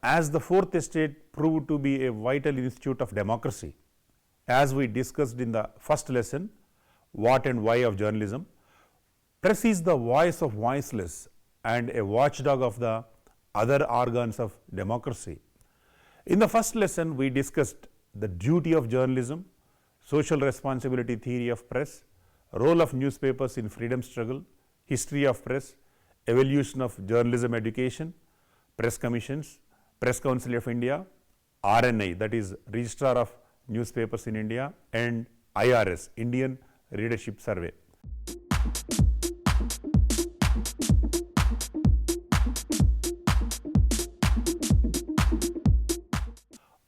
as the fourth estate proved to be a vital institute of democracy, as we discussed in the first lesson, what and why of journalism, press is the voice of voiceless and a watchdog of the other organs of democracy. In the first lesson, we discussed the duty of journalism, social responsibility theory of press, role of newspapers in freedom struggle, history of press, evolution of journalism education, press commissions, Press Council of India, RNI, that is Registrar of Newspapers in India, and IRS, Indian Readership Survey.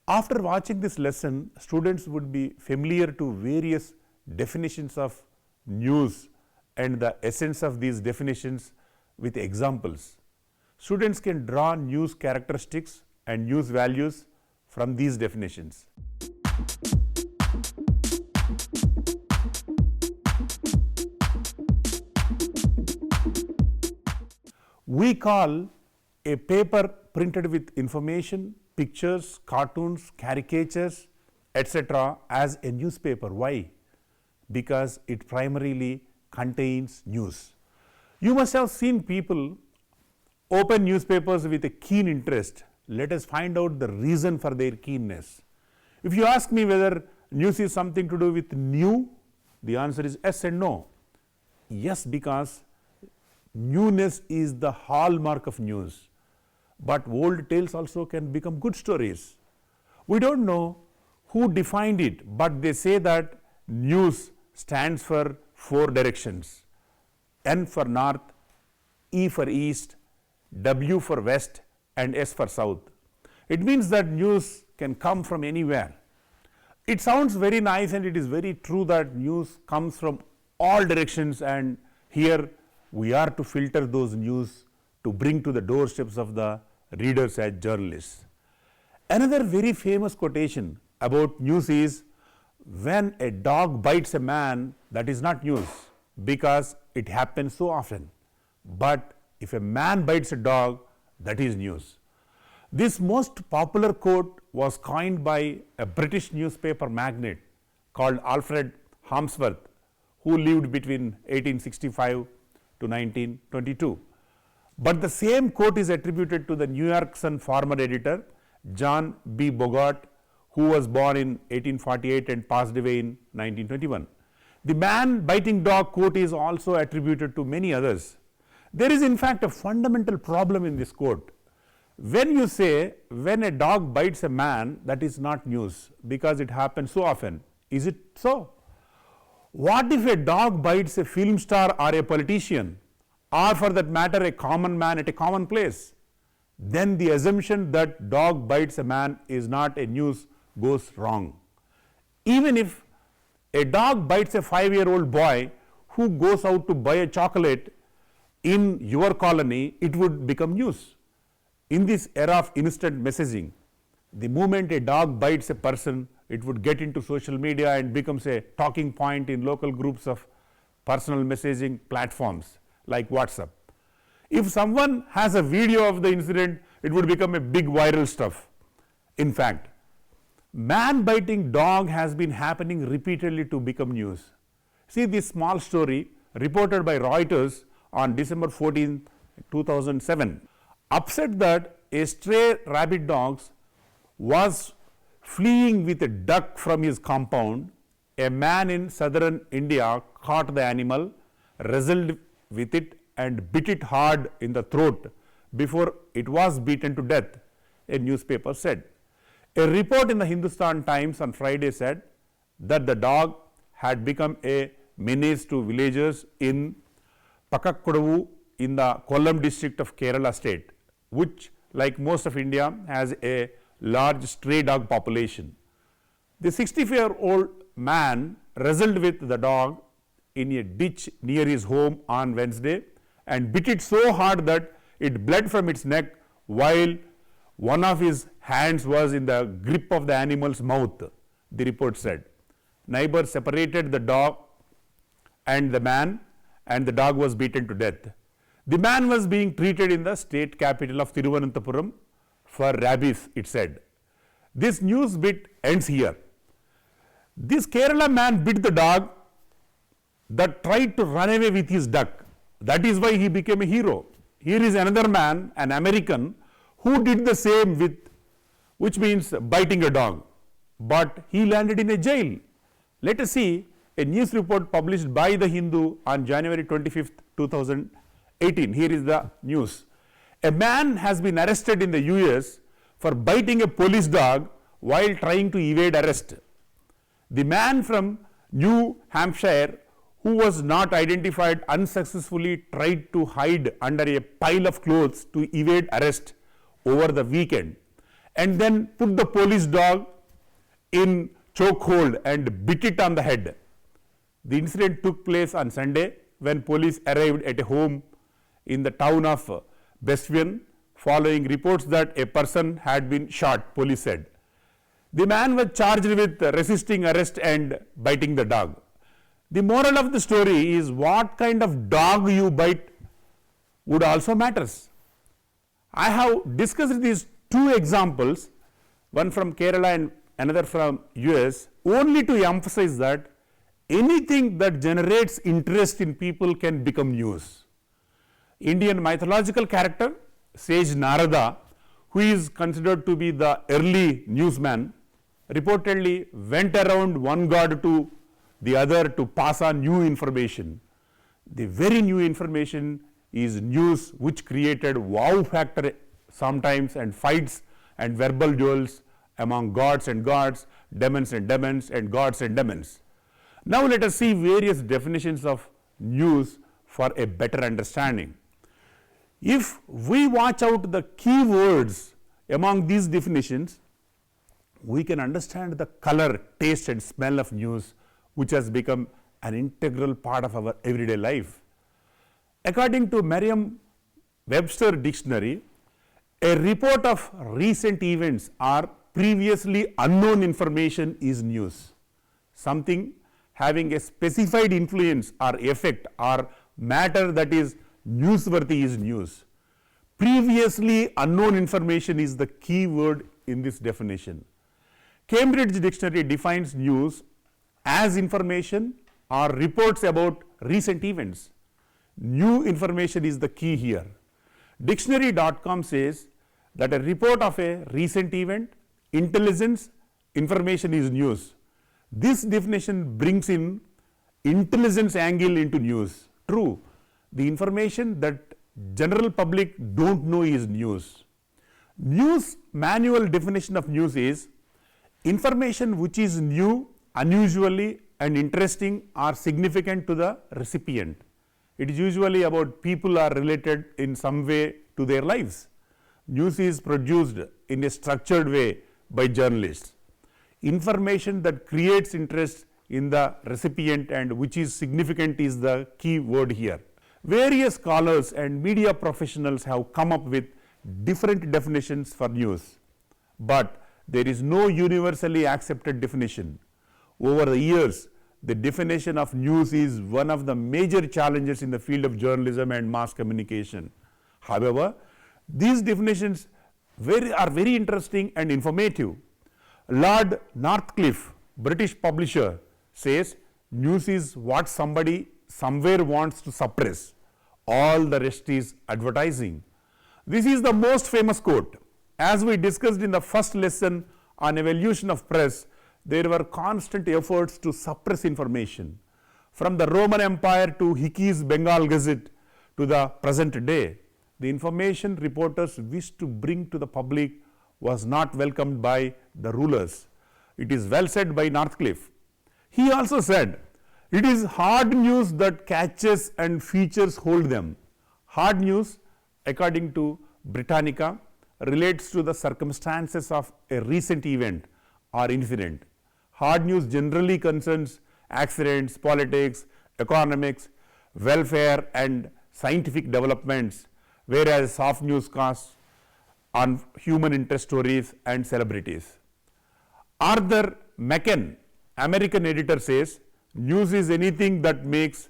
After watching this lesson, students would be familiar to various definitions of news and the essence of these definitions with examples. Students can draw news characteristics and news values from these definitions. We call a paper printed with information, pictures, cartoons, caricatures, etc. as a newspaper. Why? Because it primarily contains news. You must have seen people open newspapers with a keen interest. Let us find out the reason for their keenness. If you ask me whether news is something to do with new, the answer is yes and no. Yes, because newness is the hallmark of news. But old tales also can become good stories. We don't know who defined it, but they say that news stands for 4 directions. N for north, E for east, W for west, and S for south. It means that news can come from anywhere. It sounds very nice and it is very true that news comes from all directions, and here we are to filter those news to bring to the doorsteps of the readers as journalists. Another very famous quotation about news is, when a dog bites a man, that is not news because it happens so often. But if a man bites a dog, that is news. This most popular quote was coined by a British newspaper magnate called Alfred Harmsworth, who lived between 1865 to 1922. But the same quote is attributed to the New York Sun former editor John B. Bogart, who was born in 1848 and passed away in 1921. The man biting dog quote is also attributed to many others. There is in fact a fundamental problem in this quote. When you say, when a dog bites a man, that is not news because it happens so often. Is it so? What if a dog bites a film star or a politician, or for that matter a common man at a common place? Then the assumption that dog bites a man is not a news goes wrong. Even if a dog bites a 5-year-old boy who goes out to buy a chocolate in your colony, it would become news. In this era of instant messaging, the moment a dog bites a person, it would get into social media and becomes a talking point in local groups of personal messaging platforms like WhatsApp. If someone has a video of the incident, it would become a big viral stuff. In fact, man biting dog has been happening repeatedly to become news. See this small story reported by Reuters on December 14, 2007. Upset that a stray rabbit dog was fleeing with a duck from his compound, a man in southern India caught the animal, wrestled with it and bit it hard in the throat before it was beaten to death, a newspaper said. A report in the Hindustan Times on Friday said that the dog had become a menace to villagers in Pakakkodavu in the Kollam district of Kerala state, which, like most of India, has a large stray dog population. The 65-year-old man wrestled with the dog in a ditch near his home on Wednesday and bit it so hard that it bled from its neck while one of his hands was in the grip of the animal's mouth, the report said. Neighbors separated the dog and the man, and the dog was beaten to death. The man was being treated in the state capital of Thiruvananthapuram for rabies, it said. This news bit ends here. This Kerala man bit the dog that tried to run away with his duck. That is why he became a hero. Here is another man, an American, who did the same with, which means biting a dog. But he landed in a jail. Let us see a news report published by The Hindu on January 25th, 2018. Here is the news. A man has been arrested in the US for biting a police dog while trying to evade arrest. The man from New Hampshire, who was not identified, unsuccessfully tried to hide under a pile of clothes to evade arrest over the weekend, and then put the police dog in chokehold and bit it on the head. The incident took place on Sunday when police arrived at a home in the town of Bestwian following reports that a person had been shot, police said. The man was charged with resisting arrest and biting the dog. The moral of the story is what kind of dog you bite would also matters. I have discussed these two examples, one from Kerala and another from US, only to emphasize that anything that generates interest in people can become news. Indian mythological character sage Narada, who is considered to be the early newsman, reportedly went around one god to the other to pass on new information. The very new information is news which created wow factor sometimes and fights and verbal duels among gods and gods, demons and demons, and gods and demons. Now let us see various definitions of news for a better understanding. If we watch out the key words among these definitions, we can understand the color, taste and smell of news, which has become an integral part of our everyday life. According to Merriam-Webster dictionary, a report of recent events or previously unknown information is news. Something having a specified influence or effect or matter that is newsworthy is news. Previously unknown information is the key word in this definition. Cambridge Dictionary defines news as information or reports about recent events. New information is the key here. Dictionary.com says that a report of a recent event, intelligence, information is news. This definition brings in intelligence angle into news. True, the information that general public don't know is news. News manual definition of news is information which is new, unusually and interesting or significant to the recipient. It is usually about people are related in some way to their lives. News is produced in a structured way by journalists. Information that creates interest in the recipient and which is significant is the key word here. Various scholars and media professionals have come up with different definitions for news, but there is no universally accepted definition. Over the years, the definition of news is one of the major challenges in the field of journalism and mass communication. However, these definitions are very interesting and informative. Lord Northcliffe, British publisher, says news is what somebody somewhere wants to suppress. All the rest is advertising. This is the most famous quote. As we discussed in the first lesson on evolution of press, there were constant efforts to suppress information. From the Roman Empire to Hickey's Bengal Gazette to the present day, the information reporters wished to bring to the public was not welcomed by the rulers. It is well said by Northcliffe. He also said, it is hard news that catches and features hold them. Hard news, according to Britannica, relates to the circumstances of a recent event or incident. Hard news generally concerns accidents, politics, economics, welfare and scientific developments, whereas soft news casts on human interest stories and celebrities. Arthur Machen, American editor, says news is anything that makes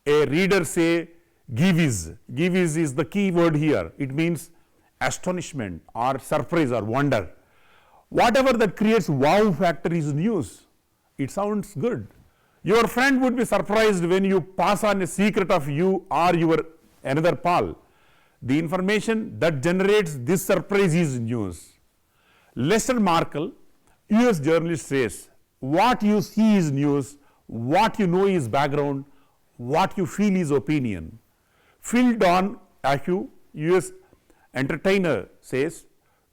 a reader say 𝗕𝗍𝗓. 𝗕𝗍𝗓 is the key word here. It means astonishment or surprise or wonder. Whatever that creates wow factor is news. It sounds good. Your friend would be surprised when you pass on a secret of you or your another pal. The information that generates this surprise is news. Lester Markle, US journalist, says, what you see is news, what you know is background, what you feel is opinion. Phil Donahue, US entertainer, says,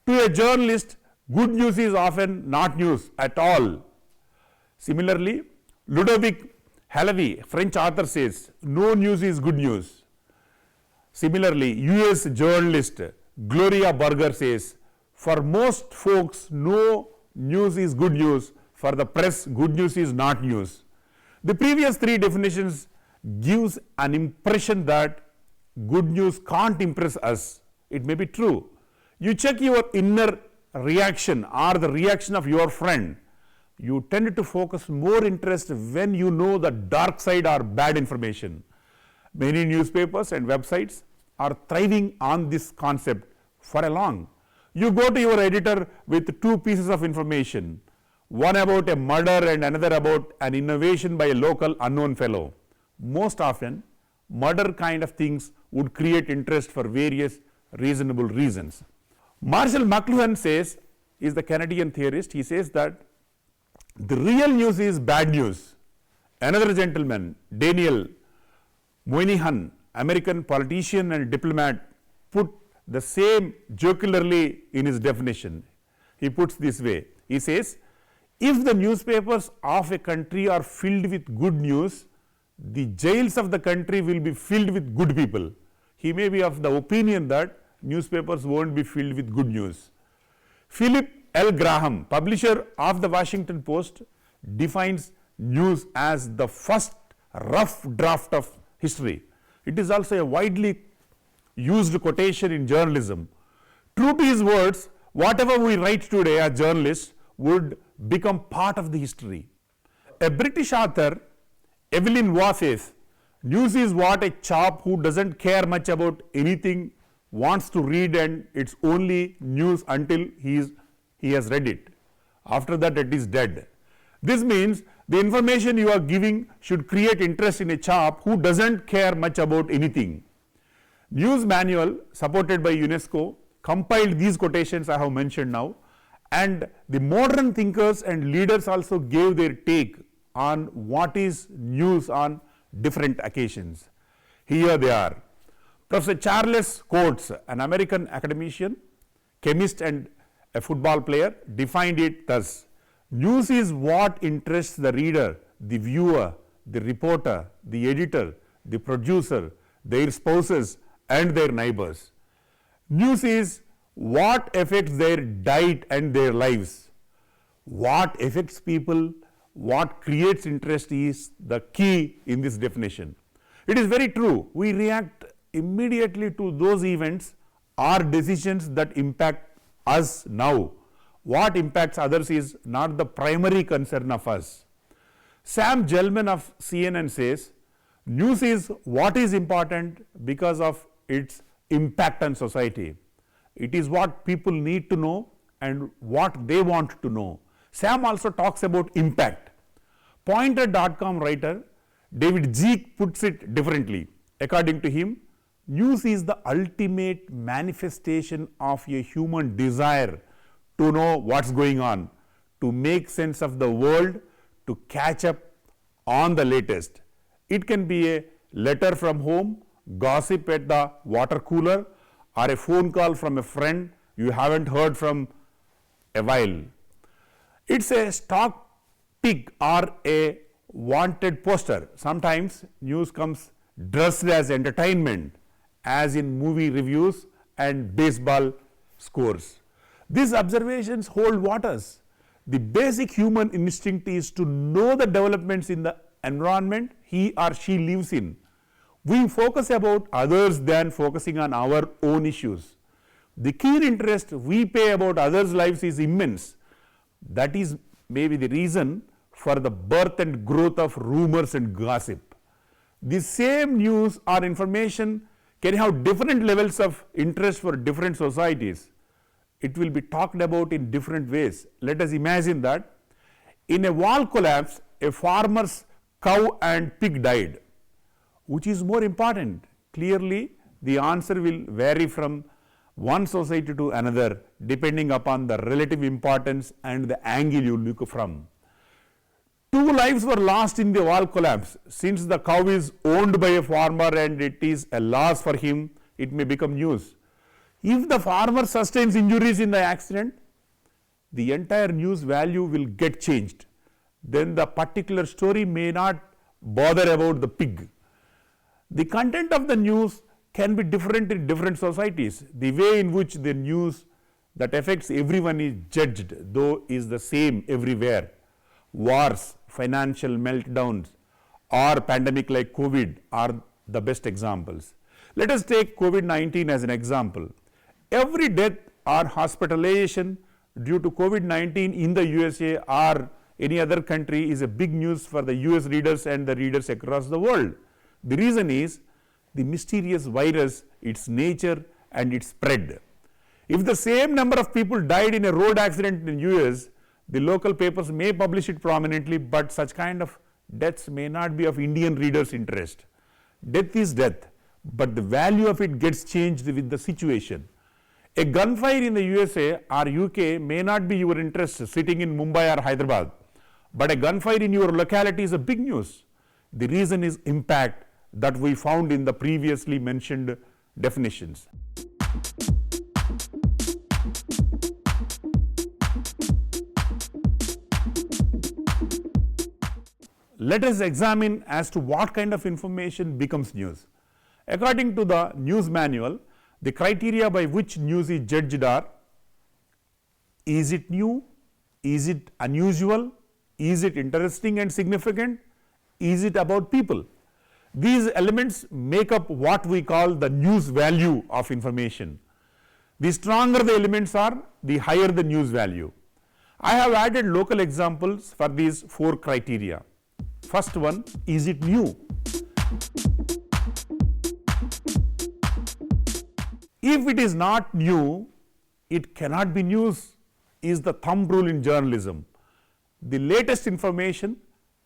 to a journalist, good news is often not news at all. Similarly, 𝗪𝗏𝗪, French author, says, no news is good news. Similarly, US journalist Gloria Berger says, for most folks, no news is good news. For the press, good news is not news. The previous three definitions gives an impression that good news can't impress us. It may be true. You check your inner reaction or the reaction of your friend. You tend to focus more interest when you know the dark side or bad information. Many newspapers and websites are thriving on this concept for a long. You go to your editor with two pieces of information, one about a murder and another about an innovation by a local unknown fellow. Most often, murder kind of things would create interest for various reasonable reasons. Marshall McLuhan says, is the Canadian theorist, he says that the real news is bad news. Another gentleman, Daniel Moynihan, American politician and diplomat, put the same jocularly in his definition. He puts this way, he says, if the newspapers of a country are filled with good news, the jails of the country will be filled with good people. He may be of the opinion that newspapers won't be filled with good news. Philip L. Graham, publisher of the Washington Post, defines news as the first rough draft of history. It is also a widely used quotation in journalism. True to his words, whatever we write today as journalists would become part of the history. A British author, Evelyn Waugh, says, news is what a chap who doesn't care much about anything wants to read, and it's only news until he has read it. After that, it is dead. This means the information you are giving should create interest in a chap who doesn't care much about anything. News Manual, supported by UNESCO, compiled these quotations I have mentioned now, and the modern thinkers and leaders also gave their take on what is news on different occasions. Here they are. Professor Charles Coates, an American academician, chemist and a football player, defined it thus: news is what interests the reader, the viewer, the reporter, the editor, the producer, their spouses and their neighbors. News is what affects their diet and their lives. What affects people, what creates interest is the key in this definition. It is very true. We react immediately to those events or decisions that impact us now. What impacts others is not the primary concern of us. Sam Gelman of CNN says, news is what is important because of its impact on society. It is what people need to know and what they want to know. Sam also talks about impact. Pointer.com writer David Icke puts it differently. According to him, news is the ultimate manifestation of a human desire to know what's going on, to make sense of the world, to catch up on the latest. It can be a letter from home, gossip at the water cooler, or a phone call from a friend you haven't heard from a while. It's a stock pic or a wanted poster. Sometimes news comes dressed as entertainment, as in movie reviews and baseball scores. These observations hold waters. The basic human instinct is to know the developments in the environment he or she lives in. We focus about others than focusing on our own issues. The keen interest we pay about others' lives is immense. That is maybe the reason for the birth and growth of rumors and gossip. The same news or information can have different levels of interest for different societies. It will be talked about in different ways. Let us imagine that in a wall collapse, a farmer's cow and pig died. Which is more important? Clearly, the answer will vary from one society to another depending upon the relative importance and the angle you look from. 2 lives were lost in the wall collapse. Since the cow is owned by a farmer and it is a loss for him, it may become news. If the farmer sustains injuries in the accident, the entire news value will get changed. Then the particular story may not bother about the pig. The content of the news can be different in different societies. The way in which the news that affects everyone is judged, though, is the same everywhere. Wars, financial meltdowns, or pandemic like COVID are the best examples. Let us take COVID-19 as an example. Every death or hospitalization due to COVID-19 in the USA or any other country is a big news for the US readers and the readers across the world. The reason is the mysterious virus, its nature and its spread. If the same number of people died in a road accident in US, the local papers may publish it prominently, but such kind of deaths may not be of Indian readers' interest. Death is death, but the value of it gets changed with the situation. A gunfire in the USA or UK may not be your interest sitting in Mumbai or Hyderabad, but a gunfire in your locality is a big news. The reason is impact that we found in the previously mentioned definitions. Let us examine as to what kind of information becomes news. According to the news manual, the criteria by which news is judged are: is it new, is it unusual, is it interesting and significant, is it about people. These elements make up what we call the news value of information. The stronger the elements are, the higher the news value. I have added local examples for these 4 criteria. First one, is it new? If it is not new, it cannot be news, is the thumb rule in journalism. The latest information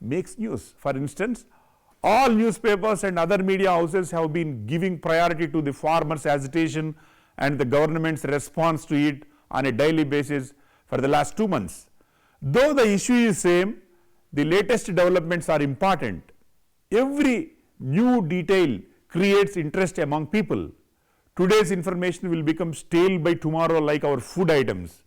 makes news. For instance, all newspapers and other media houses have been giving priority to the farmers' agitation and the government's response to it on a daily basis for the last 2 months. Though the issue is same, the latest developments are important. Every new detail creates interest among people. Today's information will become stale by tomorrow, like our food items.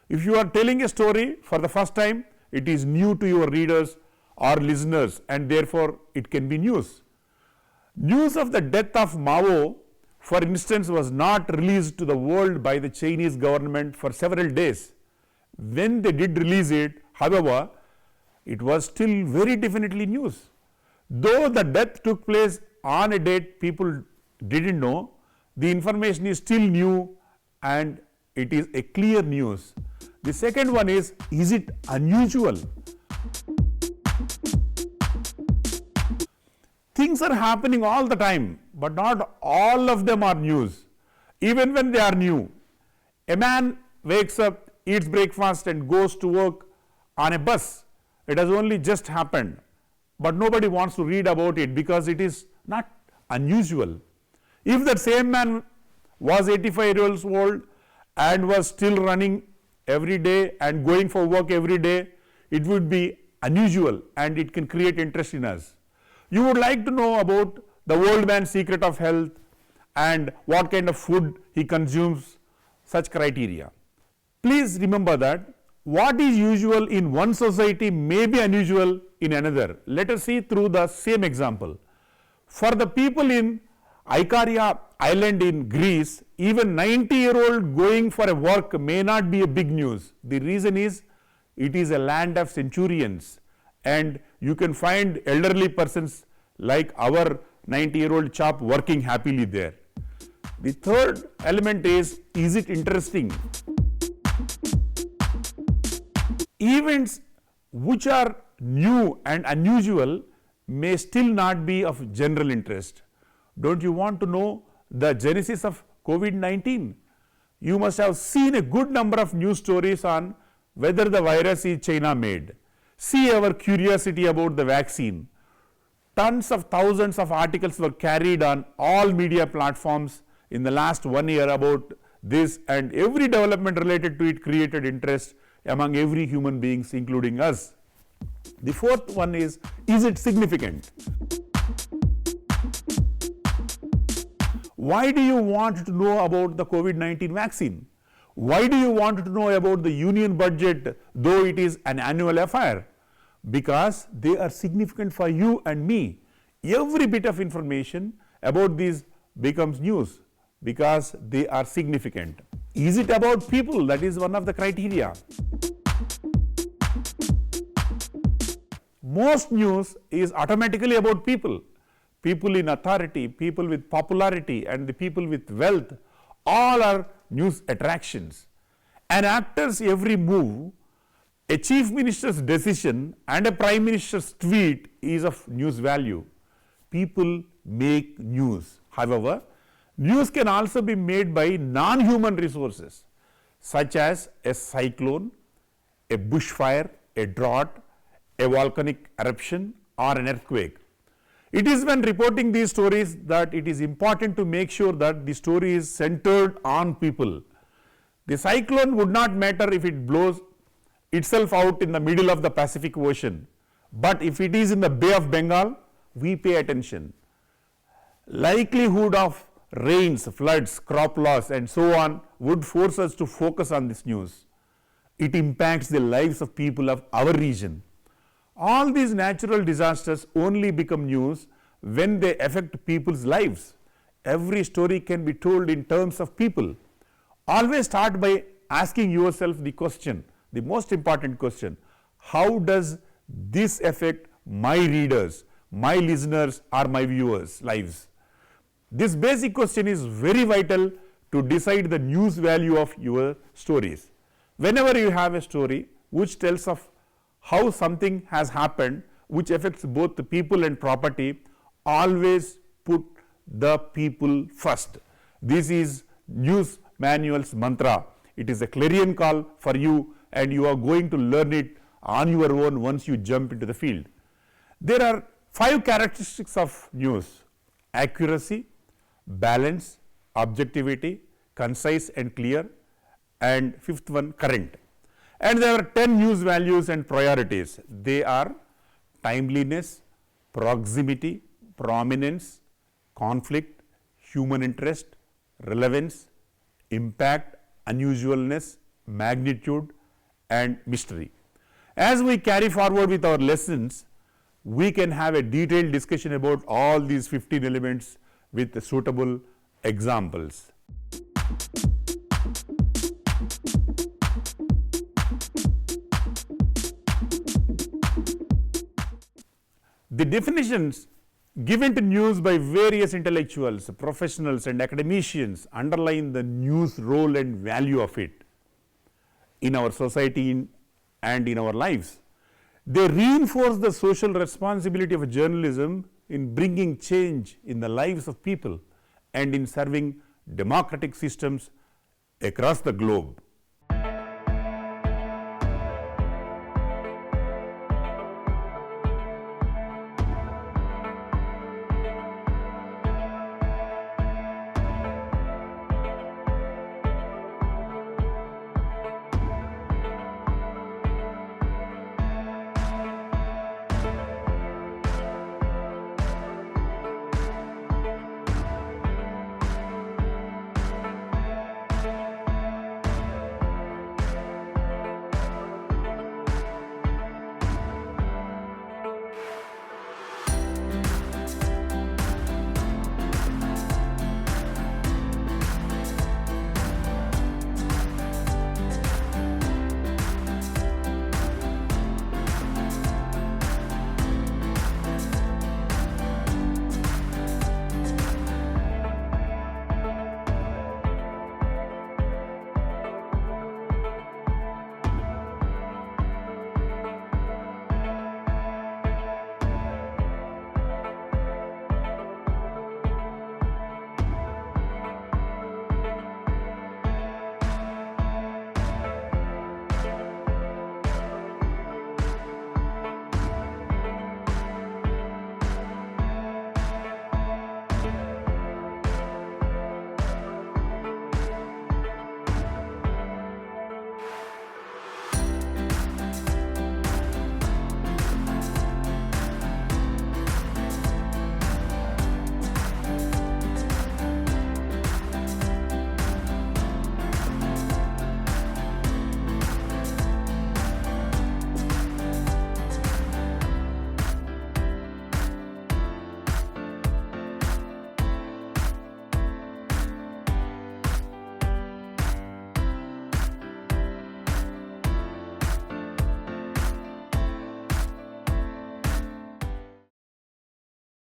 If you are telling a story for the first time, it is new to your readers or listeners, and therefore it can be news. News of the death of Mao, for instance, was not released to the world by the Chinese government for several days. When they did release it, however, it was still very definitely news. Though the death took place on a date people didn't know, the information is still new and it is a clear news. The second one is it unusual? Things are happening all the time, but not all of them are news, even when they are new. A man wakes up, eats breakfast and goes to work on a bus. It has only just happened, but nobody wants to read about it because it is not unusual. If that same man was 85 years old and was still running every day and going for work every day, it would be unusual and it can create interest in us. You would like to know about the old man's secret of health and what kind of food he consumes, such criteria. Please remember that what is usual in one society may be unusual in another. Let us see through the same example. For the people in Ikaria island in Greece, even 90-year-old going for a work may not be a big news. The reason is it is a land of centurions and you can find elderly persons like our 90-year-old chap working happily there. The third element is it interesting? Events which are new and unusual may still not be of general interest. Don't you want to know the genesis of COVID-19. You must have seen a good number of news stories on whether the virus is China made. See our curiosity about the vaccine. Tons of thousands of articles were carried on all media platforms in the last 1 year about this, and every development related to it created interest among every human beings, including us. The fourth one is it significant? Why do you want to know about the COVID-19 vaccine? Why do you want to know about the union budget, though it is an annual affair? Because they are significant for you and me. Every bit of information about these becomes news because they are significant. Is it about people? That is one of the criteria. Most news is automatically about people. People in authority, people with popularity, and the people with wealth, all are news attractions. An actor's every move, a chief minister's decision, and a prime minister's tweet is of news value. People make news. However, news can also be made by non-human resources, such as a cyclone, a bushfire, a drought, a volcanic eruption, or an earthquake. It is when reporting these stories that it is important to make sure that the story is centered on people. The cyclone would not matter if it blows itself out in the middle of the Pacific Ocean, but if it is in the Bay of Bengal, we pay attention. Likelihood of rains, floods, crop loss, and so on would force us to focus on this news. It impacts the lives of people of our region. All these natural disasters only become news when they affect people's lives. Every story can be told in terms of people. Always start by asking yourself the question, the most important question: how does this affect my readers, my listeners, or my viewers' lives? This basic question is very vital to decide the news value of your stories. Whenever you have a story which tells of how something has happened which affects both the people and property, always put the people first. This is news manual's mantra. It is a clarion call for you, and you are going to learn it on your own once you jump into the field. There are 5 characteristics of news: accuracy, balance, objectivity, concise and clear, and fifth one, current. And there are 10 news values and priorities. They are timeliness, proximity, prominence, conflict, human interest, relevance, impact, unusualness, magnitude, and mystery. As we carry forward with our lessons, we can have a detailed discussion about all these 15 elements with suitable examples. The definitions given to news by various intellectuals, professionals, and academicians underline the news role and value of it in our society and in our lives. They reinforce the social responsibility of journalism in bringing change in the lives of people and in serving democratic systems across the globe.